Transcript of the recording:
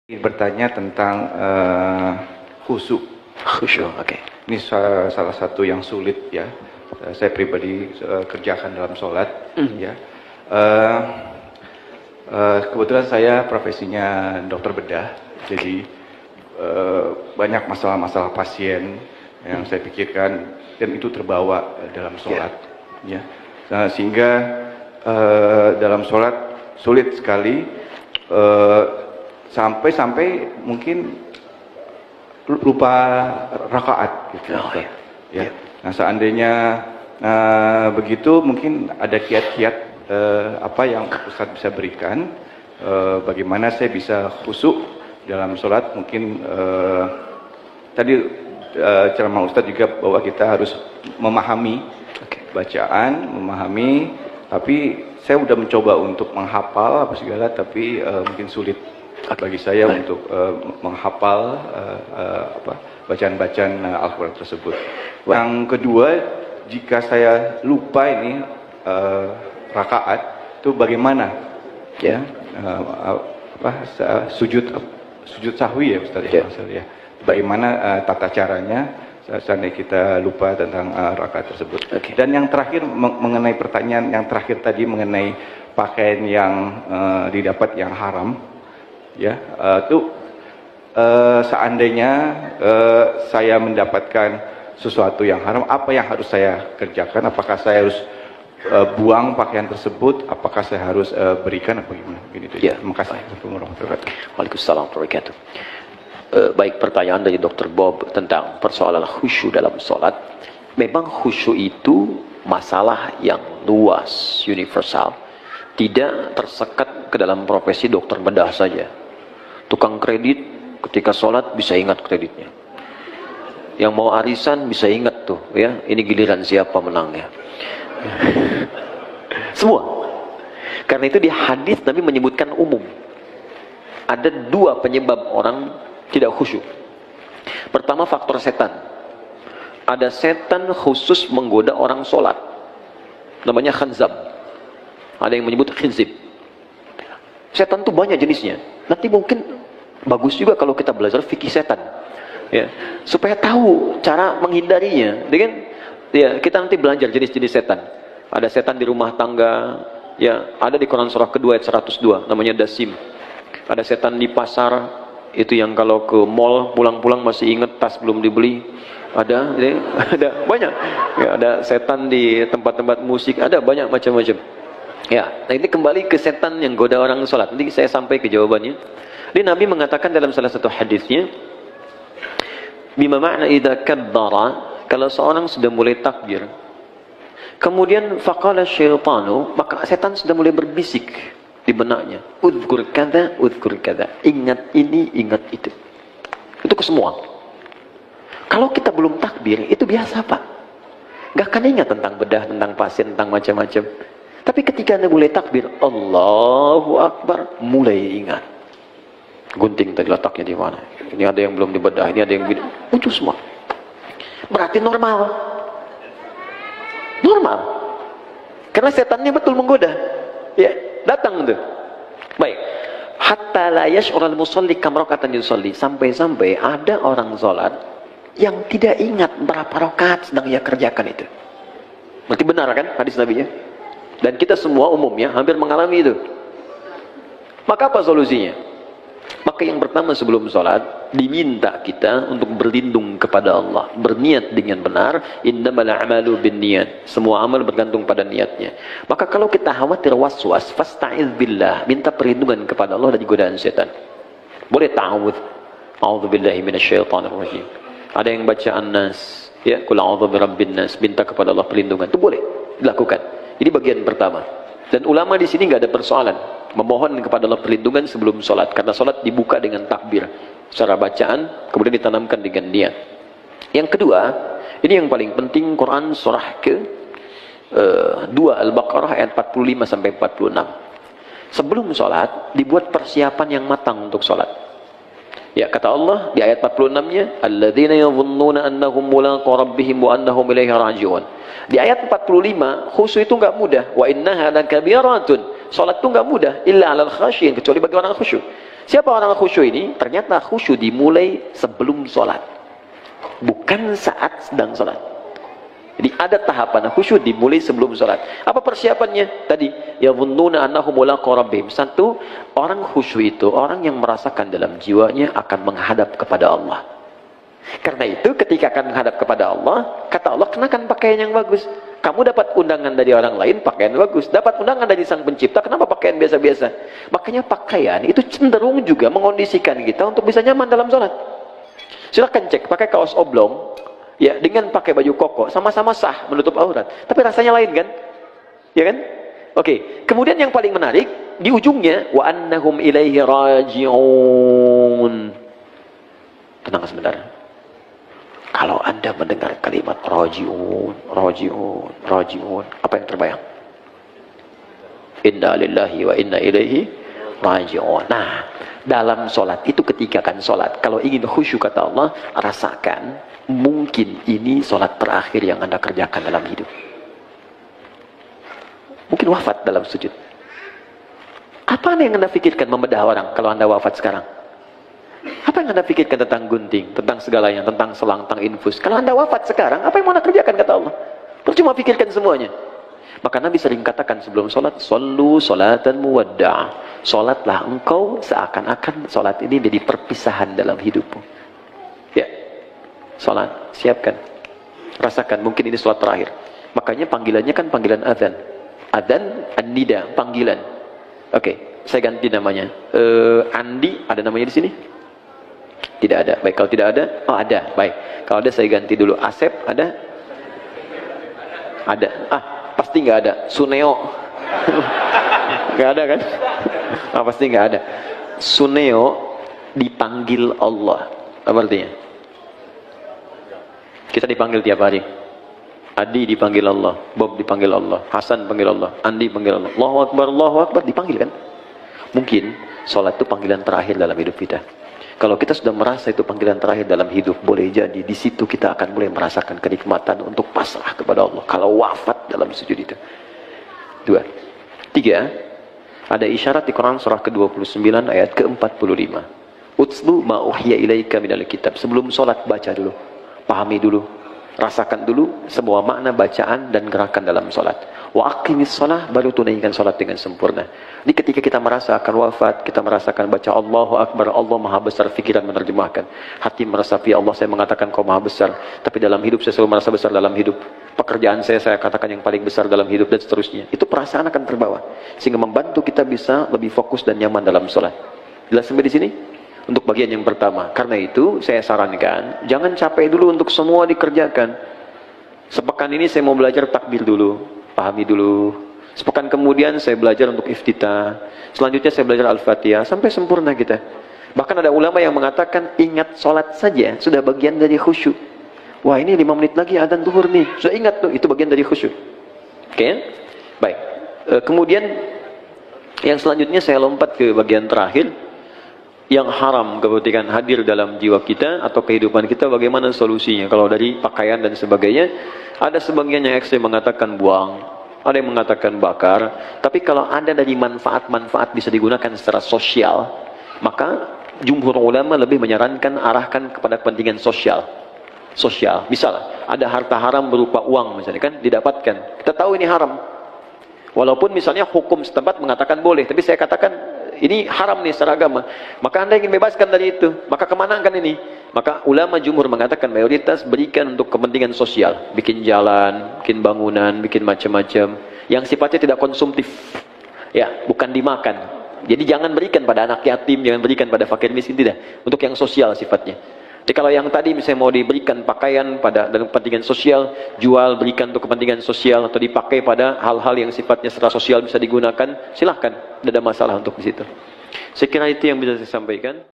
Bertanya tentang khusyuk. Khusyuk, oke. Ini salah satu yang sulit ya. Saya pribadi kerjakan dalam sholat. Ya. Kebetulan saya profesinya dokter bedah, jadi banyak masalah-masalah pasien yang saya pikirkan dan itu terbawa dalam sholat. Ya. Sehingga dalam sholat sulit sekali. Sampai mungkin lupa rakaat gitu. Ya. Nah, seandainya begitu mungkin ada kiat-kiat apa yang Ustadz bisa berikan, bagaimana saya bisa khusyuk dalam sholat. Mungkin tadi ceramah Ustadz juga bahwa kita harus memahami bacaan, memahami, tapi saya udah mencoba untuk menghafal apa segala, tapi mungkin sulit bagi saya untuk menghafal bacaan-bacaan Al-Quran tersebut. Yang kedua, jika saya lupa ini rakaat itu bagaimana? Ya, sujud sahwi ya Ustaz ya. Bagaimana tata caranya seandainya kita lupa tentang rakaat tersebut. Dan yang terakhir mengenai pertanyaan yang terakhir tadi mengenai pakaian yang didapat yang haram. Ya, itu seandainya saya mendapatkan sesuatu yang haram, apa yang harus saya kerjakan? Apakah saya harus buang pakaian tersebut? Apakah saya harus berikan apa gimana? Ya, terima kasih. Waalaikumsalam warahmatullahi wabarakatuh. Baik, pertanyaan dari Dr. Bob tentang persoalan khusyuk dalam sholat. Memang khusyuk itu masalah yang luas, universal, tidak tersekat ke dalam profesi dokter bedah saja. Tukang kredit ketika sholat bisa ingat kreditnya. Yang mau arisan bisa ingat tuh, ya, ini giliran siapa menangnya. Semua. Karena itu di hadis Nabi menyebutkan umum. Ada dua penyebab orang tidak khusyuk. Pertama, faktor setan. Ada setan khusus menggoda orang sholat. Namanya khanzab. Ada yang menyebut khinzib. Setan itu banyak jenisnya. Nanti mungkin bagus juga kalau kita belajar fikih setan, ya, supaya tahu cara menghindarinya. Dengan ya, kita nanti belajar jenis-jenis setan. Ada setan di rumah tangga, ya, ada di Quran surah kedua ayat 102, namanya dasim. Ada setan di pasar, itu yang kalau ke mall pulang-pulang masih ingat tas belum dibeli. Ada, ya, ada banyak. Ya, ada setan di tempat-tempat musik, ada banyak macam-macam. Ya, nah ini kembali ke setan yang goda orang sholat. Nanti saya sampai ke jawabannya. Jadi Nabi mengatakan dalam salah satu hadisnya, bima ma'na idza kabbara, kalau seorang sudah mulai takbir, kemudian faqala syaitanu, maka setan sudah mulai berbisik di benaknya, udhkur kada, ingat ini, ingat itu. Itu ke semua. Kalau kita belum takbir, itu biasa Pak. Gak akan ingat tentang bedah, tentang pasien, tentang macam-macam. Tapi ketika Anda mulai takbir, Allahu Akbar, mulai ingat. Gunting tadi letaknya di mana? Ini ada yang belum dibedah, ini ada yang muncul semua. Berarti normal. Normal. Karena setannya betul menggoda. Ya, datang itu. Baik. Hatta la yash'urul musalli kam raka'atan yusalli. Sampai-sampai ada orang salat yang tidak ingat berapa rakaat sedang ia kerjakan itu. Berarti benar kan hadis Nabi-nya? Dan kita semua umumnya hampir mengalami itu. Maka apa solusinya? Maka yang pertama sebelum sholat, diminta kita untuk berlindung kepada Allah. Berniat dengan benar. Innamal a'malu binniyat. Semua amal bergantung pada niatnya. Maka kalau kita khawatir waswas, fasta'iz billah. Minta perlindungan kepada Allah dari godaan setan. Boleh ta'awudz. A'udzubillahi minasyaitonirrajim. Ada yang baca An-Nas. Ya, qul a'udzu birabbin nas. Minta kepada Allah perlindungan. Itu boleh dilakukan. Ini bagian pertama. Dan ulama di sini nggak ada persoalan memohon kepada Allah perlindungan sebelum sholat, karena sholat dibuka dengan takbir secara bacaan, kemudian ditanamkan dengan niat. Yang kedua, ini yang paling penting, Quran surah ke 2 Al-Baqarah ayat 45 sampai 46. Sebelum sholat dibuat persiapan yang matang untuk sholat. Ya, kata Allah di ayat 46-nya, alladzina yadhunnuna annahum mulaqu rabbihim wa annahum ilaihi raji'un. Di ayat 45, khusyuk itu enggak mudah. Wa innaha lakabiratun. Salat itu enggak mudah illa 'alal khasyin, kecuali bagi orang khusyuk. Siapa orang khusyuk ini? Ternyata khusyuk dimulai sebelum sholat, bukan saat sedang sholat. Jadi ada tahapan khusyuk dimulai sebelum sholat. Apa persiapannya? Tadi, yadhunnuna annahum mulaqu rabbihim. Satu, orang khusyuk itu orang yang merasakan dalam jiwanya akan menghadap kepada Allah. Karena itu ketika akan menghadap kepada Allah, kata Allah, kenakan pakaian yang bagus. Kamu dapat undangan dari orang lain, pakaian bagus. Dapat undangan dari Sang Pencipta, kenapa pakaian biasa-biasa? Makanya pakaian itu cenderung juga mengondisikan kita untuk bisa nyaman dalam sholat. Silahkan cek, pakai kaos oblong, ya, dengan pakai baju koko, sama-sama sah menutup aurat. Tapi rasanya lain kan? Ya kan? Oke. Kemudian yang paling menarik, di ujungnya, wa annahum ilaihi raji'un. Tenang sebentar. Kalau Anda mendengar kalimat raji'un, raji'un, raji'un, apa yang terbayang? Inna lillahi wa inna ilaihi raji'un. Nah, dalam sholat itu ketika kan sholat, kalau ingin khusyuk kata Allah, rasakan mungkin ini sholat terakhir yang Anda kerjakan dalam hidup. Mungkin wafat dalam sujud. Apa yang Anda pikirkan membedah orang kalau Anda wafat sekarang? Apa yang Anda pikirkan tentang gunting, tentang segalanya, tentang selang, tentang infus? Kalau Anda wafat sekarang, apa yang mau Anda kerjakan kata Allah? Percuma pikirkan semuanya. Maka Nabi sering katakan sebelum sholat, Sallu sholatan muwadda'. Sholatlah engkau seakan-akan sholat ini jadi perpisahan dalam hidupmu. Ya, sholat, siapkan. Rasakan, mungkin ini sholat terakhir. Makanya panggilannya kan panggilan adzan. Adzan, an-nida, panggilan. Oke, saya ganti namanya. Andi, ada namanya di sini? Tidak ada. Baik, kalau tidak ada, oh ada. Baik, kalau ada saya ganti dulu. Asep, ada? Ada. Ah, pasti nggak ada. Suneo. Nggak ada kan? Ah, pasti nggak ada. Suneo dipanggil Allah. Apa artinya? Kita dipanggil tiap hari. Adi dipanggil Allah, Bob dipanggil Allah, Hasan panggil Allah, Andi panggil Allah. Allahu Akbar dipanggil kan? Mungkin sholat itu panggilan terakhir dalam hidup kita. Kalau kita sudah merasa itu panggilan terakhir dalam hidup, boleh jadi di situ kita akan mulai merasakan kenikmatan untuk pasrah kepada Allah. Kalau wafat dalam sujud itu. 2. 3. Ada isyarat di Quran surah ke-29 ayat ke-45. Utslu ma uhiya ilaika minal kitab. Sebelum sholat baca dulu, pahami dulu, rasakan dulu semua makna bacaan dan gerakan dalam sholat. Wa aqimis sholah, baru tunaikan sholat dengan sempurna. Jadi ketika kita merasa akan wafat, kita merasakan baca Allahu Akbar, Allah Maha Besar, pikiran menerjemahkan. Hati meresapi, Allah saya mengatakan kau Maha Besar, tapi dalam hidup saya selalu merasa besar dalam hidup. Pekerjaan saya katakan yang paling besar dalam hidup, dan seterusnya. Itu perasaan akan terbawa. Sehingga membantu kita bisa lebih fokus dan nyaman dalam sholat. Jelas sampai di sini? Untuk bagian yang pertama. Karena itu saya sarankan, jangan capek dulu untuk semua dikerjakan. Sepekan ini saya mau belajar takbir dulu, pahami dulu. Sepekan kemudian saya belajar untuk iftitah. Selanjutnya saya belajar Al-Fatihah sampai sempurna kita. Bahkan ada ulama yang mengatakan ingat sholat saja sudah bagian dari khusyuk. Wah, ini 5 menit lagi adzan zuhur nih. Sudah ingat tuh, itu bagian dari khusyuk. Oke? Baik. Kemudian yang selanjutnya saya lompat ke bagian terakhir. Yang haram ketika hadir dalam jiwa kita atau kehidupan kita, bagaimana solusinya? Kalau dari pakaian dan sebagainya, ada sebagian yang ekstrem mengatakan buang, ada yang mengatakan bakar. Tapi kalau ada dari manfaat-manfaat bisa digunakan secara sosial, maka jumhur ulama lebih menyarankan arahkan kepada kepentingan sosial. Misal ada harta haram berupa uang misalnya kan didapatkan, kita tahu ini haram. Walaupun misalnya hukum setempat mengatakan boleh, tapi saya katakan ini haram nih secara agama. Maka Anda ingin bebaskan dari itu, maka kemanakan ini? Maka ulama jumhur mengatakan mayoritas berikan untuk kepentingan sosial, bikin jalan, bikin bangunan, bikin macam-macam yang sifatnya tidak konsumtif, ya, bukan dimakan. Jadi jangan berikan pada anak yatim, jangan berikan pada fakir miskin, tidak. Untuk yang sosial sifatnya. Jadi kalau yang tadi misalnya mau diberikan pakaian pada dalam kepentingan sosial, jual berikan untuk kepentingan sosial, atau dipakai pada hal-hal yang sifatnya secara sosial bisa digunakan, silahkan, tidak ada masalah untuk di situ. Saya kira itu yang bisa saya sampaikan.